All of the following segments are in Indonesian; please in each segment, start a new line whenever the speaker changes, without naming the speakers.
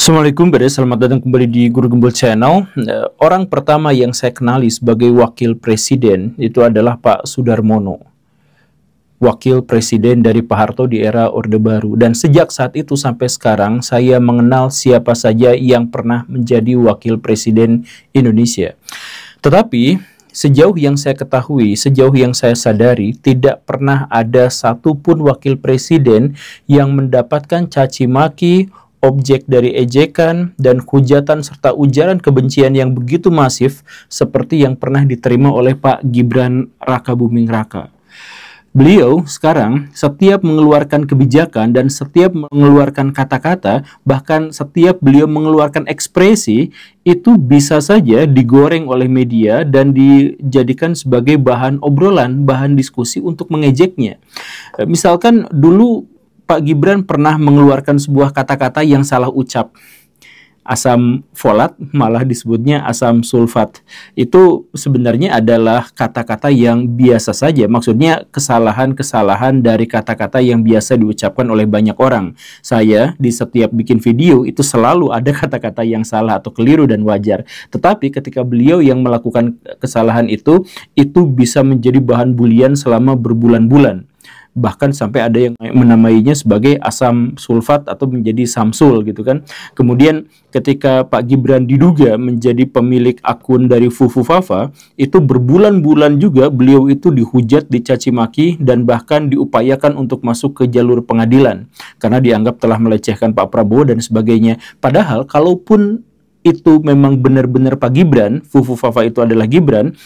Assalamualaikum, selamat datang kembali di Guru Gembul Channel. Orang pertama yang saya kenali sebagai wakil presiden itu adalah Pak Sudarmono, wakil presiden dari Pak Harto di era Orde Baru. Dan sejak saat itu sampai sekarang saya mengenal siapa saja yang pernah menjadi wakil presiden Indonesia. Tetapi sejauh yang saya ketahui, sejauh yang saya sadari, tidak pernah ada satupun wakil presiden yang mendapatkan caci maki, objek dari ejekan dan hujatan serta ujaran kebencian yang begitu masif seperti yang pernah diterima oleh Pak Gibran Rakabuming Raka. Beliau sekarang setiap mengeluarkan kebijakan dan setiap mengeluarkan kata-kata, bahkan setiap beliau mengeluarkan ekspresi, itu bisa saja digoreng oleh media dan dijadikan sebagai bahan obrolan, bahan diskusi untuk mengejeknya. Misalkan dulu Pak Gibran pernah mengeluarkan sebuah kata-kata yang salah ucap. Asam folat malah disebutnya asam sulfat. Itu sebenarnya adalah kata-kata yang biasa saja. Maksudnya kesalahan-kesalahan dari kata-kata yang biasa diucapkan oleh banyak orang. Saya di setiap bikin video itu selalu ada kata-kata yang salah atau keliru dan wajar. Tetapi ketika beliau yang melakukan kesalahan itu bisa menjadi bahan bulian selama berbulan-bulan. Bahkan sampai ada yang menamainya sebagai asam sulfat atau menjadi samsul gitu kan. Kemudian ketika Pak Gibran diduga menjadi pemilik akun dari Fufu Fafa, itu berbulan-bulan juga beliau itu dihujat, dicaci maki, dan bahkan diupayakan untuk masuk ke jalur pengadilan karena dianggap telah melecehkan Pak Prabowo dan sebagainya. Padahal kalaupun itu memang benar-benar Pak Gibran, Fufu Fafa itu adalah Gibran,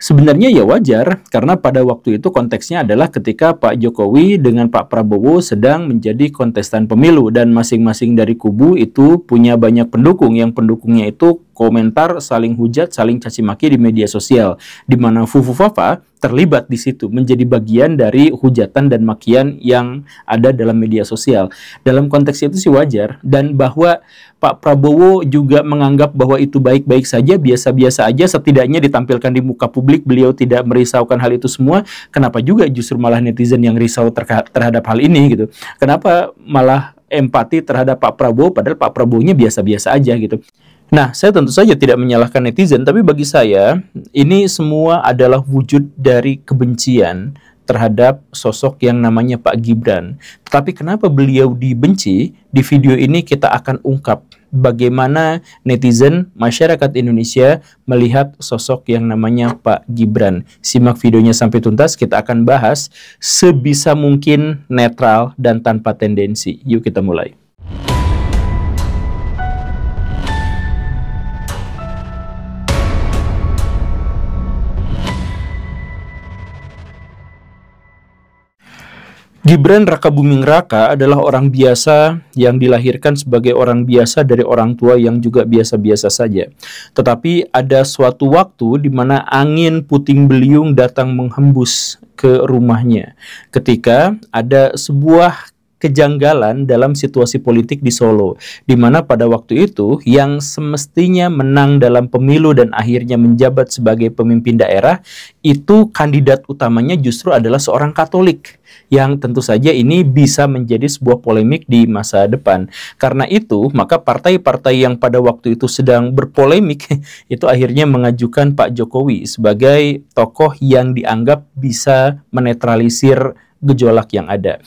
sebenarnya ya wajar, karena pada waktu itu konteksnya adalah ketika Pak Jokowi dengan Pak Prabowo sedang menjadi kontestan pemilu dan masing-masing dari kubu itu punya banyak pendukung, yang pendukungnya itu komentar, saling hujat, saling caci maki di media sosial, di mana Fufu Fafa terlibat di situ, menjadi bagian dari hujatan dan makian yang ada dalam media sosial. Dalam konteks itu sih wajar, dan bahwa Pak Prabowo juga menganggap bahwa itu baik-baik saja, biasa-biasa aja, setidaknya ditampilkan di muka publik, beliau tidak merisaukan hal itu semua. Kenapa juga justru malah netizen yang risau terhadap hal ini gitu? Kenapa malah empati terhadap Pak Prabowo, padahal Pak Prabowo-nya biasa-biasa aja gitu? Nah, saya tentu saja tidak menyalahkan netizen, tapi bagi saya, ini semua adalah wujud dari kebencian terhadap sosok yang namanya Pak Gibran. Tetapi kenapa beliau dibenci? Di video ini kita akan ungkap bagaimana netizen, masyarakat Indonesia melihat sosok yang namanya Pak Gibran. Simak videonya sampai tuntas, kita akan bahas sebisa mungkin netral dan tanpa tendensi. Yuk kita mulai. Gibran Rakabuming Raka adalah orang biasa yang dilahirkan sebagai orang biasa dari orang tua yang juga biasa-biasa saja. Tetapi ada suatu waktu di mana angin puting beliung datang menghembus ke rumahnya ketika ada sebuah kejanggalan dalam situasi politik di Solo, di mana pada waktu itu yang semestinya menang dalam pemilu dan akhirnya menjabat sebagai pemimpin daerah, itu kandidat utamanya justru adalah seorang Katolik, yang tentu saja ini bisa menjadi sebuah polemik di masa depan. Karena itu, maka partai-partai yang pada waktu itu sedang berpolemik itu akhirnya mengajukan Pak Jokowi sebagai tokoh yang dianggap bisa menetralisir gejolak yang ada.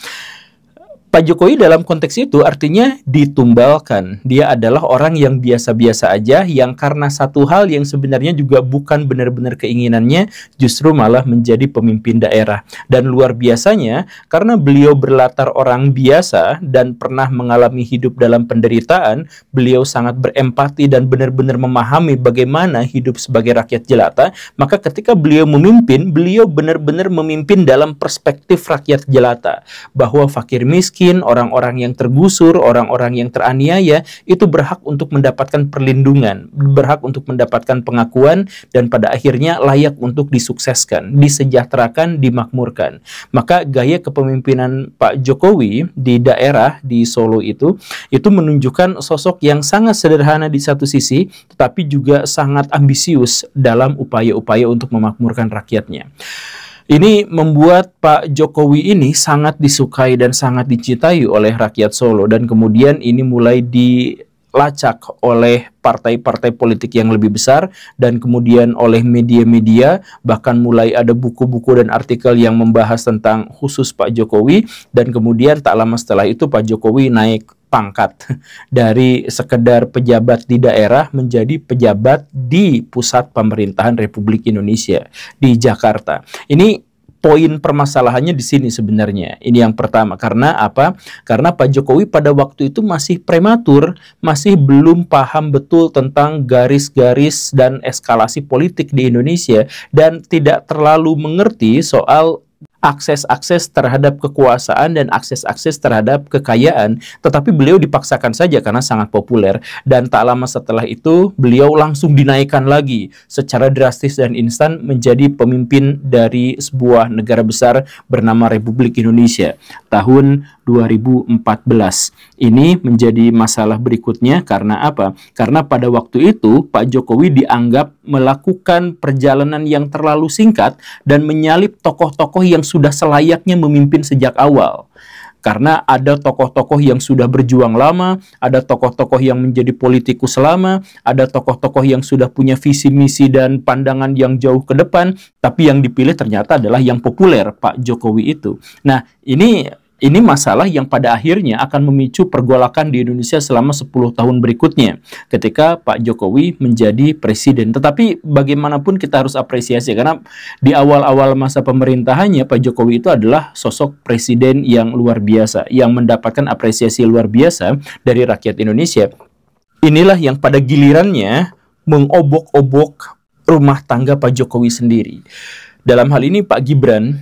Pak Jokowi dalam konteks itu artinya ditumbalkan. Dia adalah orang yang biasa-biasa aja, yang karena satu hal yang sebenarnya juga bukan benar-benar keinginannya, justru malah menjadi pemimpin daerah. Dan luar biasanya, karena beliau berlatar orang biasa dan pernah mengalami hidup dalam penderitaan, beliau sangat berempati dan benar-benar memahami bagaimana hidup sebagai rakyat jelata. Maka ketika beliau memimpin, beliau benar-benar memimpin dalam perspektif rakyat jelata, bahwa fakir miskin, orang-orang yang tergusur, orang-orang yang teraniaya itu berhak untuk mendapatkan perlindungan, berhak untuk mendapatkan pengakuan, dan pada akhirnya layak untuk disukseskan, disejahterakan, dimakmurkan. Maka gaya kepemimpinan Pak Jokowi di daerah di Solo itu menunjukkan sosok yang sangat sederhana di satu sisi, tetapi juga sangat ambisius dalam upaya-upaya untuk memakmurkan rakyatnya. Ini membuat Pak Jokowi ini sangat disukai dan sangat dicintai oleh rakyat Solo, dan kemudian ini mulai dilacak oleh partai-partai politik yang lebih besar dan kemudian oleh media-media, bahkan mulai ada buku-buku dan artikel yang membahas tentang khusus Pak Jokowi, dan kemudian tak lama setelah itu Pak Jokowi naik pangkat dari sekedar pejabat di daerah menjadi pejabat di pusat pemerintahan Republik Indonesia di Jakarta. Ini poin permasalahannya di sini sebenarnya. Ini yang pertama. Karena apa? Karena Pak Jokowi pada waktu itu masih prematur, masih belum paham betul tentang garis-garis dan eskalasi politik di Indonesia, dan tidak terlalu mengerti soal akses-akses terhadap kekuasaan dan akses-akses terhadap kekayaan. Tetapi beliau dipaksakan saja karena sangat populer, dan tak lama setelah itu beliau langsung dinaikkan lagi secara drastis dan instan menjadi pemimpin dari sebuah negara besar bernama Republik Indonesia tahun 2014. Ini menjadi masalah berikutnya. Karena apa? Karena pada waktu itu Pak Jokowi dianggap melakukan perjalanan yang terlalu singkat dan menyalip tokoh-tokoh yang sudah selayaknya memimpin sejak awal. Karena ada tokoh-tokoh yang sudah berjuang lama, ada tokoh-tokoh yang menjadi politikus lama, ada tokoh-tokoh yang sudah punya visi misi dan pandangan yang jauh ke depan, tapi yang dipilih ternyata adalah yang populer, Pak Jokowi itu. Nah, ini masalah yang pada akhirnya akan memicu pergolakan di Indonesia selama 10 tahun berikutnya ketika Pak Jokowi menjadi presiden. Tetapi bagaimanapun kita harus apresiasi, karena di awal-awal masa pemerintahannya Pak Jokowi itu adalah sosok presiden yang luar biasa, yang mendapatkan apresiasi luar biasa dari rakyat Indonesia. Inilah yang pada gilirannya mengobok-obok rumah tangga Pak Jokowi sendiri. Dalam hal ini Pak Gibran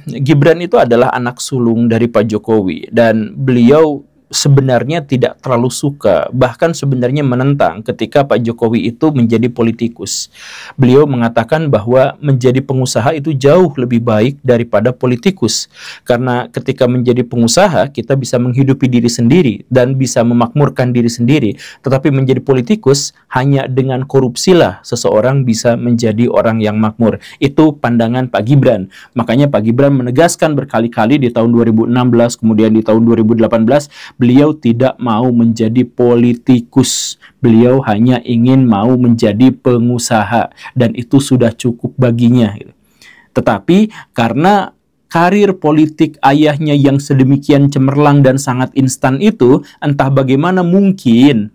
itu adalah anak sulung dari Pak Jokowi, dan beliau sebenarnya tidak terlalu suka, bahkan sebenarnya menentang ketika Pak Jokowi itu menjadi politikus. Beliau mengatakan bahwa menjadi pengusaha itu jauh lebih baik daripada politikus, karena ketika menjadi pengusaha kita bisa menghidupi diri sendiri dan bisa memakmurkan diri sendiri, tetapi menjadi politikus hanya dengan korupsilah seseorang bisa menjadi orang yang makmur. Itu pandangan Pak Gibran. Makanya Pak Gibran menegaskan berkali-kali di tahun 2016, kemudian di tahun 2018, beliau tidak mau menjadi politikus. Beliau hanya ingin mau menjadi pengusaha, dan itu sudah cukup baginya. Tetapi karena karir politik ayahnya yang sedemikian cemerlang dan sangat instan itu, entah bagaimana mungkin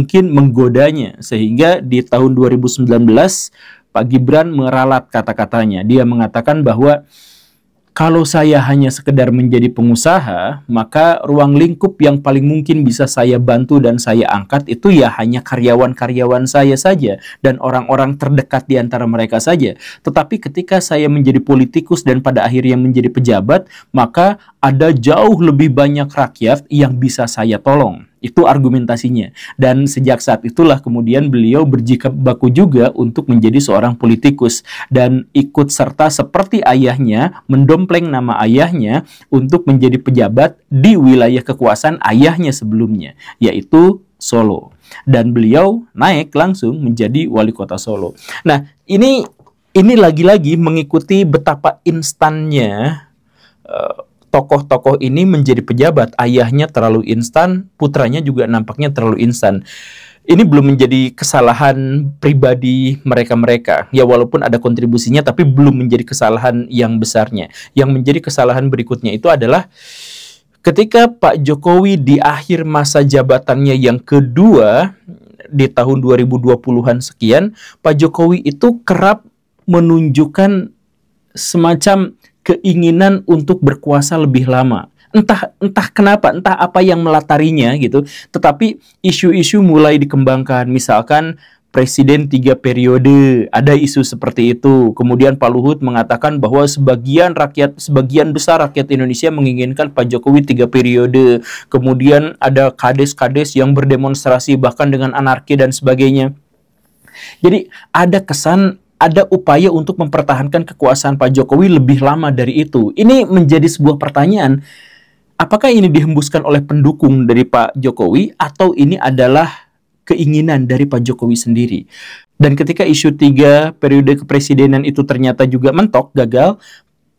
menggodanya, sehingga di tahun 2019 Pak Gibran meralat kata-katanya. Dia mengatakan bahwa kalau saya hanya sekedar menjadi pengusaha, maka ruang lingkup yang paling mungkin bisa saya bantu dan saya angkat itu ya hanya karyawan-karyawan saya saja dan orang-orang terdekat di antara mereka saja. Tetapi ketika saya menjadi politikus dan pada akhirnya menjadi pejabat, maka ada jauh lebih banyak rakyat yang bisa saya tolong. Itu argumentasinya. Dan sejak saat itulah kemudian beliau berjibaku juga untuk menjadi seorang politikus dan ikut serta seperti ayahnya, mendompleng nama ayahnya untuk menjadi pejabat di wilayah kekuasaan ayahnya sebelumnya, yaitu Solo. Dan beliau naik langsung menjadi wali kota Solo. Nah, ini lagi-lagi mengikuti betapa instannya tokoh-tokoh ini menjadi pejabat. Ayahnya terlalu instan, putranya juga nampaknya terlalu instan. Ini belum menjadi kesalahan pribadi mereka-mereka. Ya, walaupun ada kontribusinya, tapi belum menjadi kesalahan yang besarnya. Yang menjadi kesalahan berikutnya itu adalah ketika Pak Jokowi di akhir masa jabatannya yang kedua, di tahun 2020-an sekian, Pak Jokowi itu kerap menunjukkan semacam keinginan untuk berkuasa lebih lama. Entah kenapa, entah apa yang melatarinya gitu. Tetapi isu-isu mulai dikembangkan. Misalkan presiden 3 periode, ada isu seperti itu. Kemudian Pak Luhut mengatakan bahwa sebagian besar rakyat Indonesia menginginkan Pak Jokowi 3 periode. Kemudian ada kades-kades yang berdemonstrasi bahkan dengan anarki dan sebagainya. Jadi ada upaya untuk mempertahankan kekuasaan Pak Jokowi lebih lama dari itu. Ini menjadi sebuah pertanyaan, apakah ini dihembuskan oleh pendukung dari Pak Jokowi atau ini adalah keinginan dari Pak Jokowi sendiri? Dan ketika isu 3 periode kepresidenan itu ternyata juga mentok, gagal,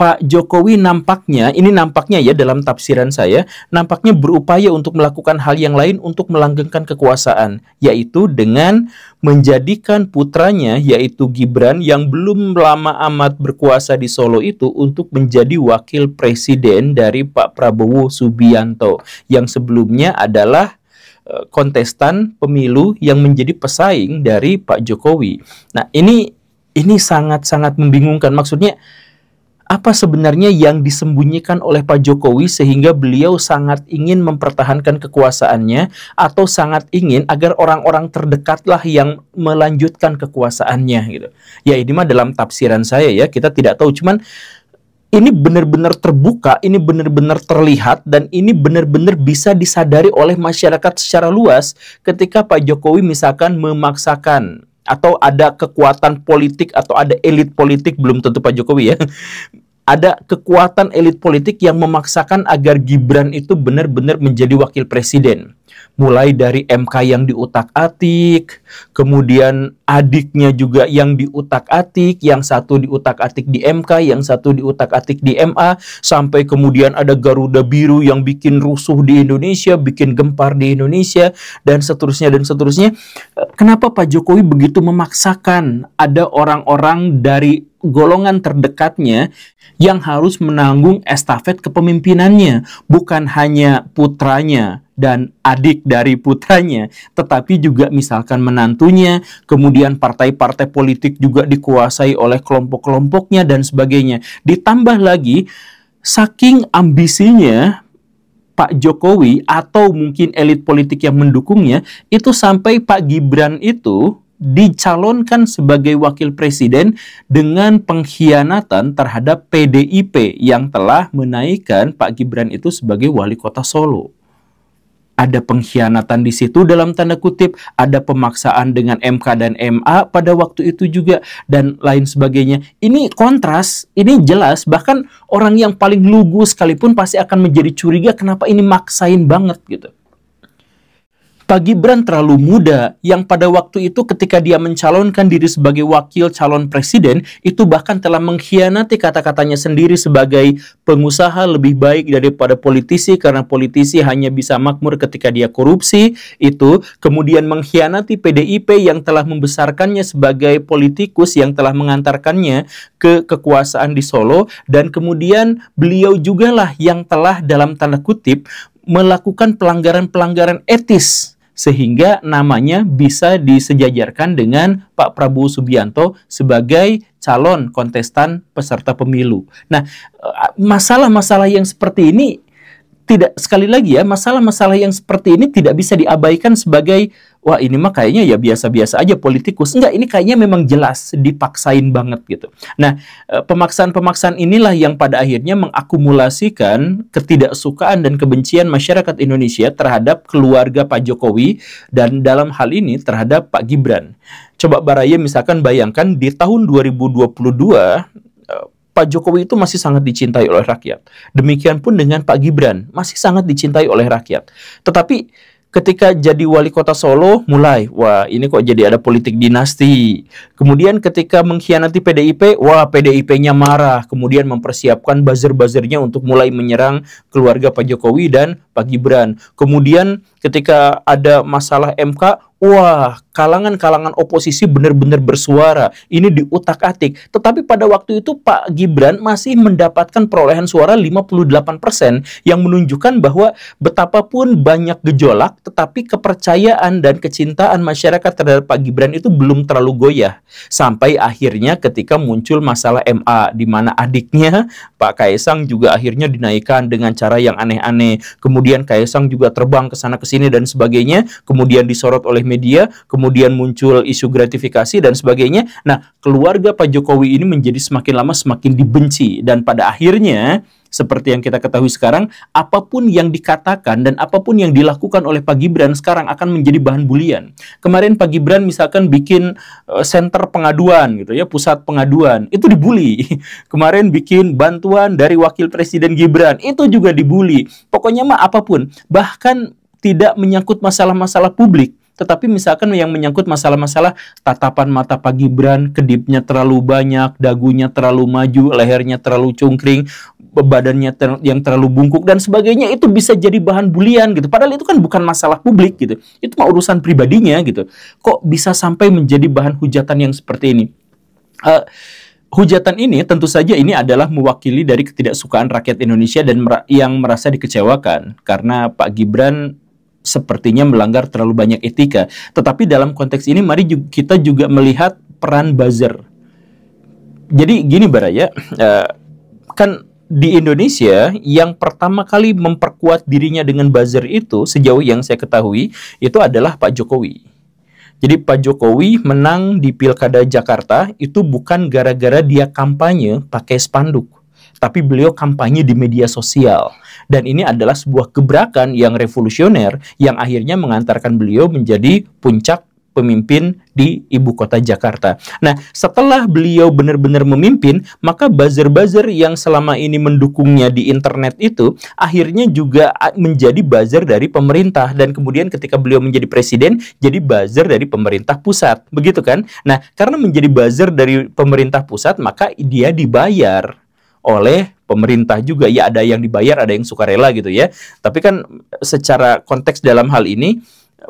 Pak Jokowi nampaknya, ini nampaknya ya dalam tafsiran saya, nampaknya berupaya untuk melakukan hal yang lain untuk melanggengkan kekuasaan, yaitu dengan menjadikan putranya, yaitu Gibran, yang belum lama amat berkuasa di Solo itu untuk menjadi wakil presiden dari Pak Prabowo Subianto, yang sebelumnya adalah kontestan pemilu yang menjadi pesaing dari Pak Jokowi. Nah, ini sangat-sangat membingungkan. Maksudnya, apa sebenarnya yang disembunyikan oleh Pak Jokowi sehingga beliau sangat ingin mempertahankan kekuasaannya, atau sangat ingin agar orang-orang terdekatlah yang melanjutkan kekuasaannya gitu. Ya, ini mah dalam tafsiran saya ya, kita tidak tahu, cuman ini benar-benar terbuka, ini benar-benar terlihat, dan ini benar-benar bisa disadari oleh masyarakat secara luas ketika Pak Jokowi misalkan memaksakan, atau ada kekuatan politik atau ada elit politik, belum tentu Pak Jokowi ya, ada kekuatan elit politik yang memaksakan agar Gibran itu benar-benar menjadi wakil presiden. Mulai dari MK yang diutak-atik, kemudian adiknya juga yang diutak-atik, yang satu diutak-atik di MK, yang satu diutak-atik di MA, sampai kemudian ada Garuda Biru yang bikin rusuh di Indonesia, bikin gempar di Indonesia, dan seterusnya dan seterusnya. Kenapa Pak Jokowi begitu memaksakan ada orang-orang dari golongan terdekatnya yang harus menanggung estafet kepemimpinannya, bukan hanya putranya dan adik dari putranya, tetapi juga misalkan menantunya, kemudian partai-partai politik juga dikuasai oleh kelompok-kelompoknya dan sebagainya. Ditambah lagi, saking ambisinya Pak Jokowi atau mungkin elit politik yang mendukungnya, itu sampai Pak Gibran itu dicalonkan sebagai wakil presiden dengan pengkhianatan terhadap PDIP yang telah menaikkan Pak Gibran itu sebagai wali kota Solo. Ada pengkhianatan di situ dalam tanda kutip, ada pemaksaan dengan MK dan MA pada waktu itu juga, dan lain sebagainya. Ini kontras, ini jelas, bahkan orang yang paling lugu sekalipun pasti akan menjadi curiga kenapa ini maksain banget gitu. Pak Gibran terlalu muda, yang pada waktu itu ketika dia mencalonkan diri sebagai wakil calon presiden, itu bahkan telah mengkhianati kata-katanya sendiri sebagai pengusaha lebih baik daripada politisi, karena politisi hanya bisa makmur ketika dia korupsi, itu kemudian mengkhianati PDIP yang telah membesarkannya sebagai politikus yang telah mengantarkannya ke kekuasaan di Solo, dan kemudian beliau jugalah yang telah dalam tanda kutip melakukan pelanggaran-pelanggaran etis sehingga namanya bisa disejajarkan dengan Pak Prabowo Subianto sebagai calon kontestan peserta pemilu. Nah, masalah-masalah yang seperti ini tidak, sekali lagi ya, masalah-masalah yang seperti ini tidak bisa diabaikan sebagai, wah ini mah kayaknya ya biasa-biasa aja politikus. Enggak, ini kayaknya memang jelas dipaksain banget gitu. Nah, pemaksaan-pemaksaan inilah yang pada akhirnya mengakumulasikan ketidaksukaan dan kebencian masyarakat Indonesia terhadap keluarga Pak Jokowi, dan dalam hal ini terhadap Pak Gibran. Coba Baraya misalkan bayangkan di tahun 2022, Pak Jokowi itu masih sangat dicintai oleh rakyat. Demikian pun dengan Pak Gibran, masih sangat dicintai oleh rakyat. Tetapi ketika jadi wali kota Solo, mulai, wah ini kok jadi ada politik dinasti. Kemudian ketika mengkhianati PDIP, wah PDIP-nya marah. Kemudian mempersiapkan buzzer-buzzernya untuk mulai menyerang keluarga Pak Jokowi dan Pak Gibran. Kemudian ketika ada masalah MK, wah, kalangan-kalangan oposisi benar-benar bersuara. Ini diutak-atik. Tetapi pada waktu itu Pak Gibran masih mendapatkan perolehan suara 58%, yang menunjukkan bahwa betapapun banyak gejolak, tetapi kepercayaan dan kecintaan masyarakat terhadap Pak Gibran itu belum terlalu goyah. Sampai akhirnya ketika muncul masalah MA, di mana adiknya Pak Kaesang juga akhirnya dinaikkan dengan cara yang aneh-aneh. Kemudian Kaesang juga terbang ke sana ke sini dan sebagainya. Kemudian disorot oleh media, kemudian muncul isu gratifikasi dan sebagainya. Nah, keluarga Pak Jokowi ini menjadi semakin lama semakin dibenci, dan pada akhirnya seperti yang kita ketahui sekarang, apapun yang dikatakan dan apapun yang dilakukan oleh Pak Gibran sekarang akan menjadi bahan bulian. Kemarin Pak Gibran misalkan bikin center pengaduan gitu ya, pusat pengaduan, itu dibully. Kemarin bikin bantuan dari wakil presiden Gibran, itu juga dibully. Pokoknya mah apapun, bahkan tidak menyangkut masalah-masalah publik, Tetapi misalkan yang menyangkut masalah-masalah tatapan mata Pak Gibran, kedipnya terlalu banyak, dagunya terlalu maju, lehernya terlalu cungkring, badannya yang terlalu bungkuk dan sebagainya, itu bisa jadi bahan bulian gitu. Padahal itu kan bukan masalah publik gitu. Itu mah urusan pribadinya gitu. Kok bisa sampai menjadi bahan hujatan yang seperti ini? Hujatan ini tentu saja ini adalah mewakili dari ketidaksukaan rakyat Indonesia dan yang merasa dikecewakan karena Pak Gibran sepertinya melanggar terlalu banyak etika. Tetapi dalam konteks ini mari kita juga melihat peran buzzer. Jadi gini Baraya, kan di Indonesia yang pertama kali memperkuat dirinya dengan buzzer itu sejauh yang saya ketahui itu adalah Pak Jokowi. Jadi Pak Jokowi menang di Pilkada Jakarta itu bukan gara-gara dia kampanye pakai spanduk, tapi beliau kampanye di media sosial. Dan ini adalah sebuah gebrakan yang revolusioner yang akhirnya mengantarkan beliau menjadi puncak pemimpin di ibu kota Jakarta. Nah, setelah beliau benar-benar memimpin, maka buzzer-buzzer yang selama ini mendukungnya di internet itu akhirnya juga menjadi buzzer dari pemerintah dan kemudian ketika beliau menjadi presiden, jadi buzzer dari pemerintah pusat. Begitu kan? Nah, karena menjadi buzzer dari pemerintah pusat, maka dia dibayar oleh pemerintah juga. Ya, ada yang dibayar, ada yang sukarela gitu ya. Tapi kan secara konteks dalam hal ini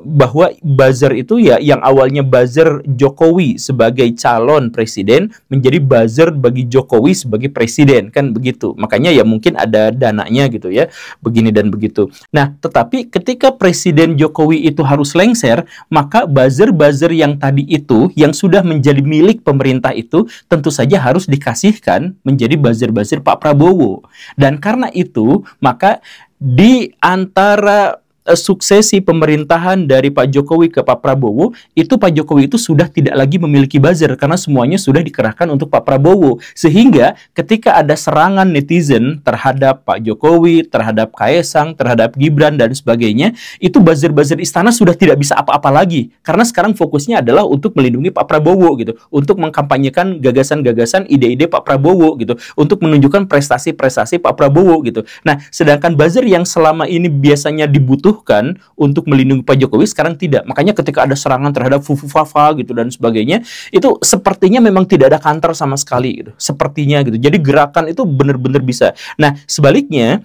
bahwa buzzer itu ya yang awalnya buzzer Jokowi sebagai calon presiden menjadi buzzer bagi Jokowi sebagai presiden, kan begitu. Makanya ya mungkin ada dananya gitu ya, begini dan begitu. Nah, tetapi ketika Presiden Jokowi itu harus lengser, maka buzzer-buzzer yang tadi itu yang sudah menjadi milik pemerintah itu tentu saja harus dikasihkan menjadi buzzer-buzzer Pak Prabowo. Dan karena itu, maka di antara suksesi pemerintahan dari Pak Jokowi ke Pak Prabowo, itu Pak Jokowi itu sudah tidak lagi memiliki buzzer karena semuanya sudah dikerahkan untuk Pak Prabowo. Sehingga ketika ada serangan netizen terhadap Pak Jokowi, terhadap Kaesang, terhadap Gibran dan sebagainya, itu buzzer-buzzer istana sudah tidak bisa apa-apa lagi. Karena sekarang fokusnya adalah untuk melindungi Pak Prabowo gitu, untuk mengkampanyekan gagasan-gagasan, ide-ide Pak Prabowo gitu, untuk menunjukkan prestasi-prestasi Pak Prabowo gitu. Nah, sedangkan buzzer yang selama ini biasanya dibutuhkan untuk melindungi Pak Jokowi sekarang tidak. Makanya ketika ada serangan terhadap Fufu Fafa gitu dan sebagainya, itu sepertinya memang tidak ada kantor sama sekali gitu. Sepertinya gitu. Jadi gerakan itu benar-benar bisa. Nah, sebaliknya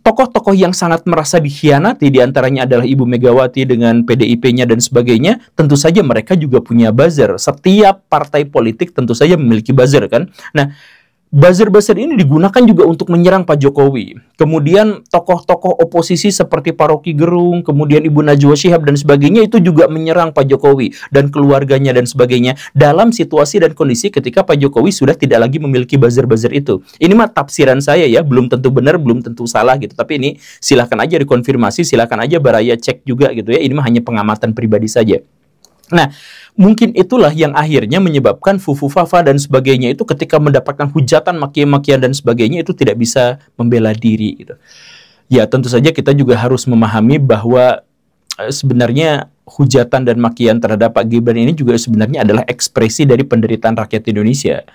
tokoh-tokoh yang sangat merasa dikhianati diantaranya adalah Ibu Megawati dengan PDIP-nya dan sebagainya, tentu saja mereka juga punya buzzer. Setiap partai politik tentu saja memiliki buzzer kan. Nah, buzzer-buzzer ini digunakan juga untuk menyerang Pak Jokowi. Kemudian tokoh-tokoh oposisi seperti Pak Rocky Gerung, kemudian Ibu Najwa Shihab dan sebagainya itu juga menyerang Pak Jokowi dan keluarganya dan sebagainya dalam situasi dan kondisi ketika Pak Jokowi sudah tidak lagi memiliki buzzer-buzzer itu. Ini mah tafsiran saya ya, belum tentu benar, belum tentu salah gitu. Tapi ini silahkan aja dikonfirmasi, silahkan aja Baraya cek juga gitu ya. Ini mah hanya pengamatan pribadi saja. Nah, mungkin itulah yang akhirnya menyebabkan Fufu Fafa dan sebagainya itu ketika mendapatkan hujatan, maki-makian dan sebagainya itu tidak bisa membela diri gitu. Ya, tentu saja kita juga harus memahami bahwa sebenarnya hujatan dan makian terhadap Pak Gibran ini juga sebenarnya adalah ekspresi dari penderitaan rakyat Indonesia.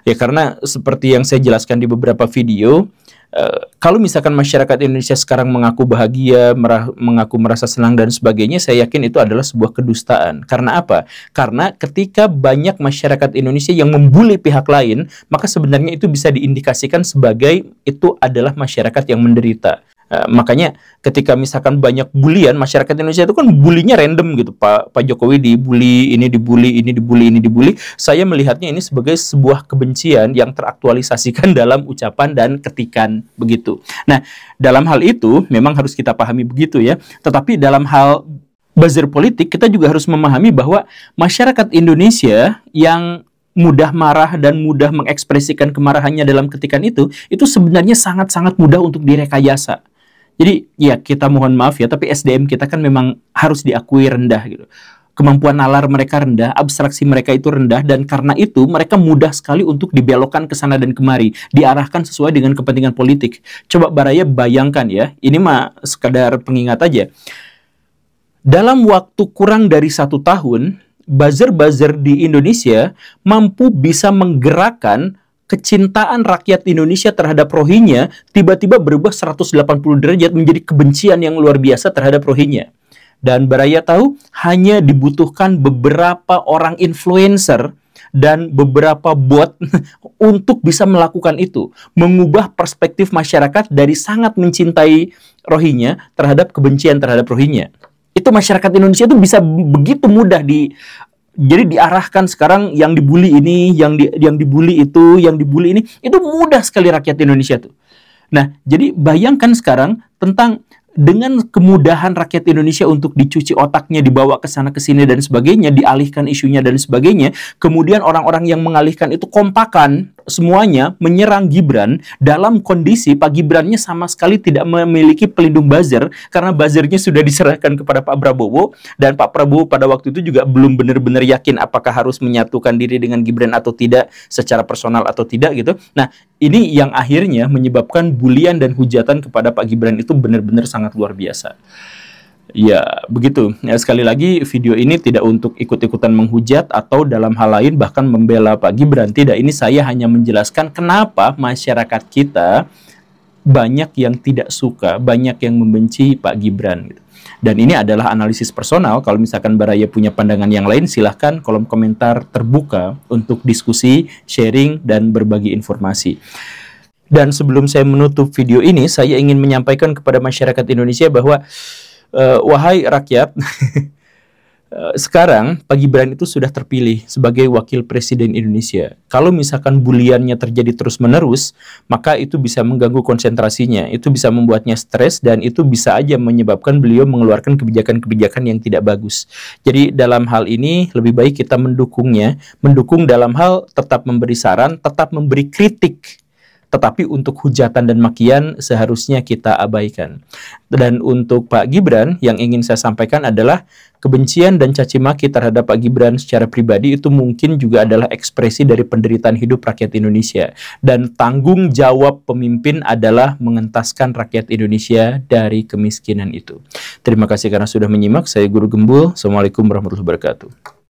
Ya, karena seperti yang saya jelaskan di beberapa video, kalau misalkan masyarakat Indonesia sekarang mengaku bahagia, mengaku merasa senang dan sebagainya, saya yakin itu adalah sebuah kedustaan. Karena apa? Karena ketika banyak masyarakat Indonesia yang membuli pihak lain, maka sebenarnya itu bisa diindikasikan sebagai itu adalah masyarakat yang menderita. Makanya ketika misalkan banyak bulian, masyarakat Indonesia itu kan bulinya random gitu. Pak Jokowi dibully, ini dibully, ini dibully, ini dibully. Saya melihatnya ini sebagai sebuah kebencian yang teraktualisasikan dalam ucapan dan ketikan begitu. Nah, dalam hal itu memang harus kita pahami begitu ya. Tetapi dalam hal buzzer politik, kita juga harus memahami bahwa masyarakat Indonesia yang mudah marah dan mudah mengekspresikan kemarahannya dalam ketikan itu sebenarnya sangat-sangat mudah untuk direkayasa. Jadi ya kita mohon maaf ya, tapi SDM kita kan memang harus diakui rendah gitu. Kemampuan nalar mereka rendah, abstraksi mereka itu rendah, dan karena itu mereka mudah sekali untuk dibelokkan ke sana dan kemari, diarahkan sesuai dengan kepentingan politik. Coba Baraya bayangkan ya, ini mah sekadar pengingat aja. Dalam waktu kurang dari 1 tahun, buzzer-buzzer di Indonesia mampu bisa menggerakkan kecintaan rakyat Indonesia terhadap Rohingya tiba-tiba berubah 180 derajat menjadi kebencian yang luar biasa terhadap Rohingya. Dan Baraya tahu hanya dibutuhkan beberapa orang influencer dan beberapa bot untuk bisa melakukan itu. Mengubah perspektif masyarakat dari sangat mencintai Rohingya terhadap kebencian terhadap Rohingya. Itu masyarakat Indonesia itu bisa begitu mudah jadi diarahkan sekarang yang dibully ini, yang dibully itu, yang dibully ini, itu mudah sekali rakyat Indonesia tuh. Nah, jadi bayangkan sekarang tentang dengan kemudahan rakyat Indonesia untuk dicuci otaknya, dibawa ke sana ke sini dan sebagainya, dialihkan isunya dan sebagainya, kemudian orang-orang yang mengalihkan itu kompakan semuanya menyerang Gibran dalam kondisi Pak Gibrannya sama sekali tidak memiliki pelindung buzzer karena buzzernya sudah diserahkan kepada Pak Prabowo, dan Pak Prabowo pada waktu itu juga belum benar-benar yakin apakah harus menyatukan diri dengan Gibran atau tidak, secara personal atau tidak gitu. Nah, ini yang akhirnya menyebabkan bulian dan hujatan kepada Pak Gibran itu benar-benar sangat luar biasa. Ya, begitu. Ya, sekali lagi, video ini tidak untuk ikut-ikutan menghujat atau dalam hal lain bahkan membela Pak Gibran. Tidak, ini saya hanya menjelaskan kenapa masyarakat kita banyak yang tidak suka, banyak yang membenci Pak Gibran. Dan ini adalah analisis personal. Kalau misalkan Baraya punya pandangan yang lain, silahkan kolom komentar terbuka untuk diskusi, sharing, dan berbagi informasi. Dan sebelum saya menutup video ini, saya ingin menyampaikan kepada masyarakat Indonesia bahwa wahai rakyat, sekarang Pak Gibran itu sudah terpilih sebagai wakil presiden Indonesia. Kalau misalkan buliannya terjadi terus-menerus, maka itu bisa mengganggu konsentrasinya, itu bisa membuatnya stres, dan itu bisa aja menyebabkan beliau mengeluarkan kebijakan-kebijakan yang tidak bagus. Jadi dalam hal ini lebih baik kita mendukungnya, mendukung dalam hal tetap memberi saran, tetap memberi kritik. Tetapi untuk hujatan dan makian seharusnya kita abaikan. Dan untuk Pak Gibran, yang ingin saya sampaikan adalah kebencian dan caci maki terhadap Pak Gibran secara pribadi itu mungkin juga adalah ekspresi dari penderitaan hidup rakyat Indonesia. Dan tanggung jawab pemimpin adalah mengentaskan rakyat Indonesia dari kemiskinan itu. Terima kasih karena sudah menyimak. Saya Guru Gembul. Assalamualaikum warahmatullahi wabarakatuh.